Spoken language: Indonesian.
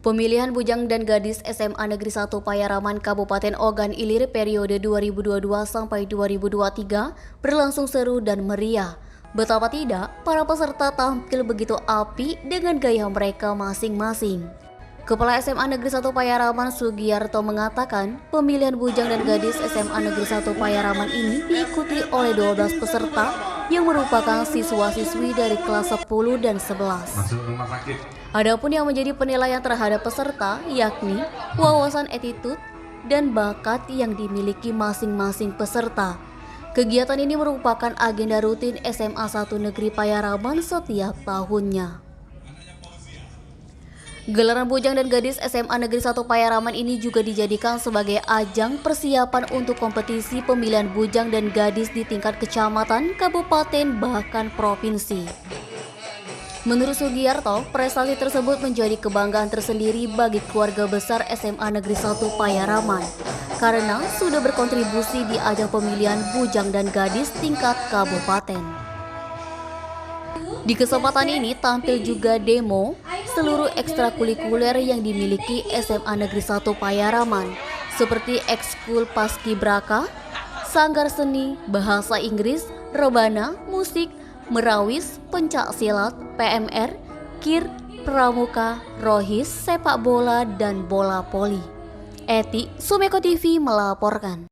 Pemilihan bujang dan gadis SMA Negeri 1 Payaraman Kabupaten Ogan Ilir periode 2022 sampai 2023 berlangsung seru dan meriah. Betapa tidak, para peserta tampil begitu api dengan gaya mereka masing-masing. Kepala SMA Negeri 1 Payaraman Sugiyarto mengatakan, pemilihan bujang dan gadis SMA Negeri 1 Payaraman ini diikuti oleh 12 peserta yang merupakan siswa-siswi dari kelas 10 dan 11. Adapun yang menjadi penilaian terhadap peserta yakni wawasan attitude dan bakat yang dimiliki masing-masing peserta. Kegiatan ini merupakan agenda rutin SMA 1 Negeri Payaraman setiap tahunnya. Gelaran bujang dan gadis SMA Negeri 1 Payaraman ini juga dijadikan sebagai ajang persiapan untuk kompetisi pemilihan bujang dan gadis di tingkat kecamatan, kabupaten, bahkan provinsi. Menurut Sugiyarto, prestasi tersebut menjadi kebanggaan tersendiri bagi keluarga besar SMA Negeri 1 Payaraman karena sudah berkontribusi di ajang pemilihan bujang dan gadis tingkat kabupaten. Di kesempatan ini tampil juga demo seluruh ekstrakurikuler yang dimiliki SMA Negeri 1 Payaraman seperti ekskul paskibraka, sanggar seni, bahasa Inggris, rebana, musik, merawis, pencak silat, PMR, kir, pramuka, rohis, sepak bola, dan bola voli. Eti, Sumeko TV melaporkan.